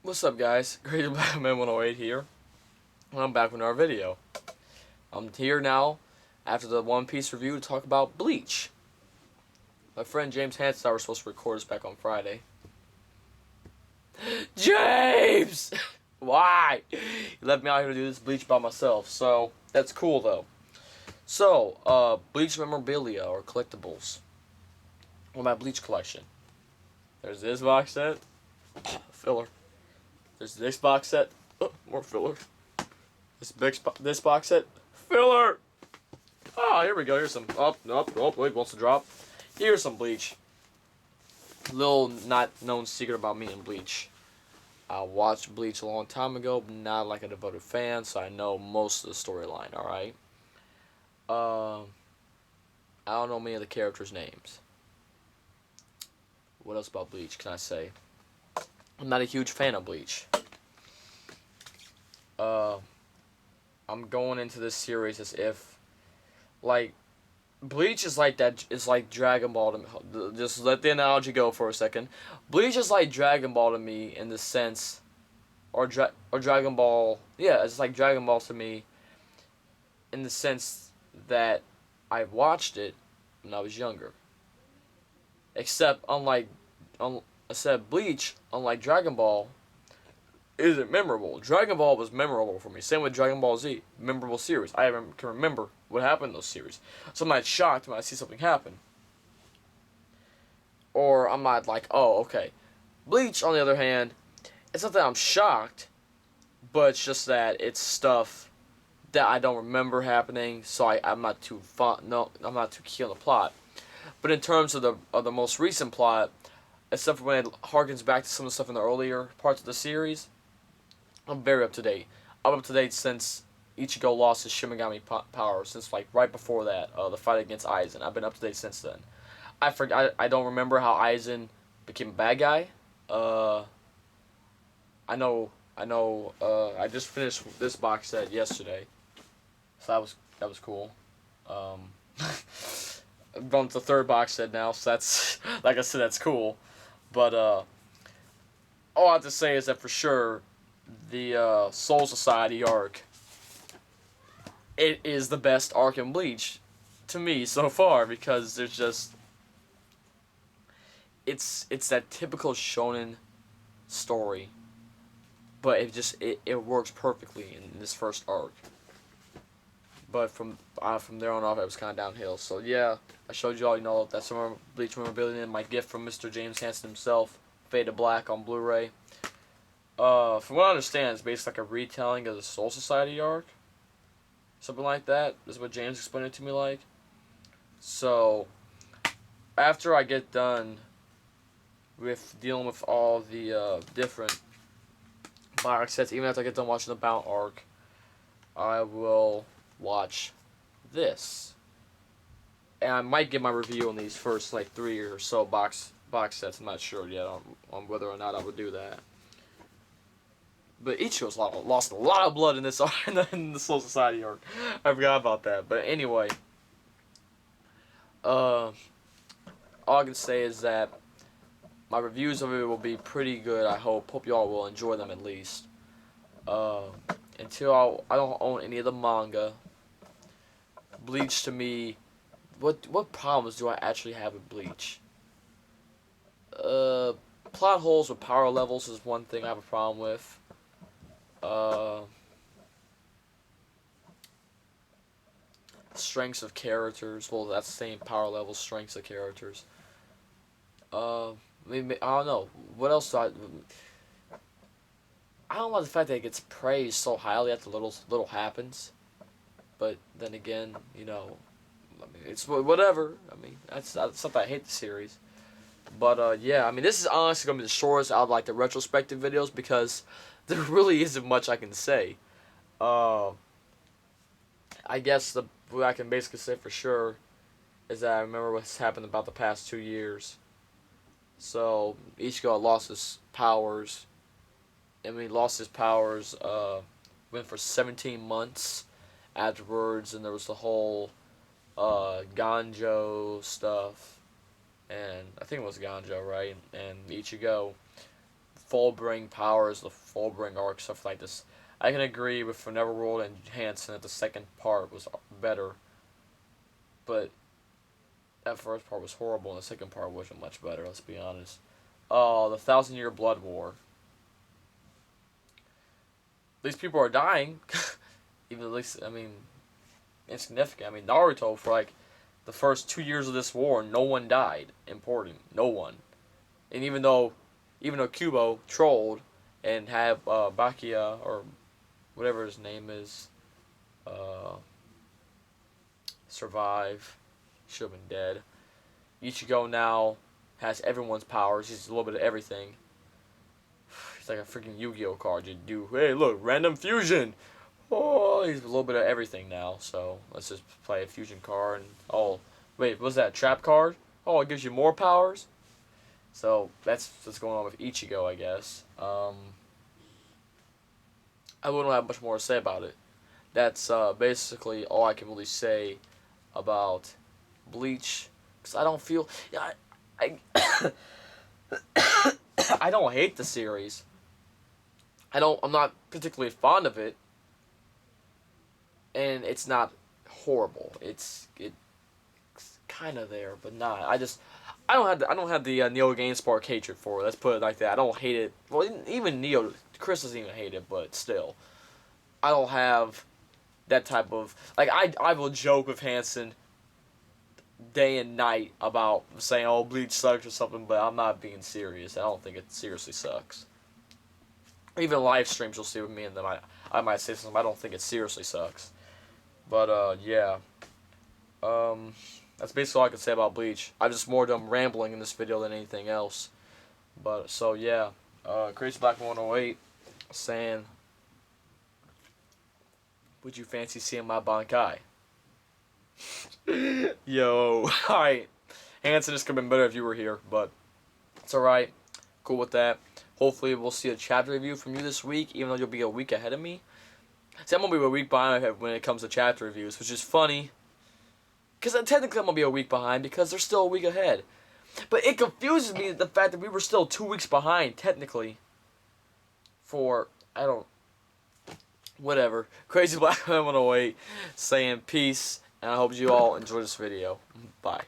What's up, guys? Crazy Black Man 108 here, and I'm back with another video. I'm here now after the One Piece review to talk about Bleach. My friend James Hansen and I were supposed to record this back on Friday. James! Why? He left me out here to do this Bleach by myself, so that's cool though. So, Bleach memorabilia or collectibles. Well, my Bleach collection. There's this box set. Filler. There's this box set. Oh, more filler. This box set. Filler! Oh, here we go. Here's some. Wait, wants to drop. Here's some Bleach. Little not known secret about me and Bleach. I watched Bleach a long time ago, but not like a devoted fan, so I know most of the storyline, alright? I don't know many of the characters' names. What else about Bleach can I say? I'm not a huge fan of Bleach. I'm going into this series as if, like, Bleach is like that. It's like Dragon Ball to me. Just let the analogy go for a second. Bleach is like Dragon Ball to me in the sense, or Dragon Ball. Yeah, it's like Dragon Ball to me in the sense that I watched it when I was younger. Except Bleach, unlike Dragon Ball, isn't memorable. Dragon Ball was memorable for me. Same with Dragon Ball Z. Memorable series. I can remember what happened in those series. So I'm not shocked when I see something happen. Or I'm not like, oh, okay. Bleach, on the other hand, it's not that I'm shocked, but it's just that it's stuff that I don't remember happening, so I'm not too I'm not too key on the plot. But in terms of the most recent plot, except for when it harkens back to some of the stuff in the earlier parts of the series, I'm very up to date. I'm up to date since Ichigo lost his Shimigami power, since like right before that, the fight against Aizen. I've been up to date since then. I don't remember how Aizen became a bad guy. I know. I just finished this box set yesterday, so that was cool. I'm going to the third box set now, so that's like I said, that's cool. But all I have to say is that for sure, the Soul Society arc, it is the best arc in Bleach to me so far, because there's just it's that typical shonen story, but it works perfectly in this first arc. But from there on off, it was kind of downhill. So yeah, I showed you all, that's some Bleach memorabilia and my gift from Mr. James Hansen himself, Fade to Black on Blu-ray. From what I understand, it's basically like a retelling of the Soul Society arc. Something like that is what James explained it to me like. So, after I get done with dealing with all the different box sets, even after I get done watching the Bound arc, I will watch this. And I might give my review on these first like 3 or so box sets. I'm not sure yet on whether or not I would do that. But Ichigo's lost a lot of blood in this in the Soul Society arc. I forgot about that. But anyway, all I can say is that my reviews of it will be pretty good. I hope y'all will enjoy them at least. Until I don't own any of the manga. Bleach to me, what problems do I actually have with Bleach? Plot holes with power levels is one thing I have a problem with. Strengths of characters. Well, that's the same power level. Strengths of characters. I don't know. What else do I don't like the fact that it gets praised so highly after little happens. But then again, I mean, it's whatever. I mean, that's something I hate the series. But yeah, I mean, this is honestly gonna be the shortest out of like the retrospective videos, because there really isn't much I can say. I guess what I can basically say for sure is that I remember what's happened about the past 2 years. So Ichigo lost his powers. And when he lost his powers, went for 17 months afterwards, and there was the whole Ganjo stuff, and I think it was Ganjo, right? And Ichigo full-bring powers, the full-bring arc, stuff like this. I can agree with Neverworld and Hansen that the second part was better, but that first part was horrible, and the second part wasn't much better. Let's be honest. Oh, the 1,000-Year Blood War. These people are dying. Even at least, I mean, insignificant. I mean, Naruto, for like the first 2 years of this war, no one died. Important. No one. And even though Kubo trolled and had Bakia, or whatever his name is, survive, should have been dead. Ichigo now has everyone's powers. He's a little bit of everything. He's like a freaking Yu-Gi-Oh card. You do, hey, look, random fusion. Oh, he's a little bit of everything now. So let's just play a fusion card. And, oh, wait, what's that, trap card? Oh, it gives you more powers? So that's what's going on with Ichigo, I guess. I wouldn't have much more to say about it. That's basically all I can really say about Bleach. Because I don't feel... Yeah, I I don't hate the series. I'm not particularly fond of it. And it's not horrible. It's kind of there, but not. I don't have the Neo GameSpark hatred for it. Let's put it like that. I don't hate it. Well, even Neo, Chris doesn't even hate it, but still, I don't have that type of, like, I will joke with Hansen day and night about saying, oh, Bleach sucks or something, but I'm not being serious. I don't think it seriously sucks. Even live streams you'll see with me, and then I might say something. I don't think it seriously sucks. But yeah. That's basically all I can say about Bleach. I'm just more done rambling in this video than anything else. But, so yeah. Crazy Black 108 saying, would you fancy seeing my Bankai? Yo. Alright. Hansen, this could have been better if you were here, but it's alright. Cool with that. Hopefully we'll see a chapter review from you this week, even though you'll be a week ahead of me. See, I'm going to be a week behind when it comes to chapter reviews, which is funny. Because technically I'm going to be a week behind because they're still a week ahead. But it confuses me the fact that we were still 2 weeks behind, technically. For, I don't... Whatever. Crazy Black 108 saying peace. And I hope you all enjoy this video. Bye.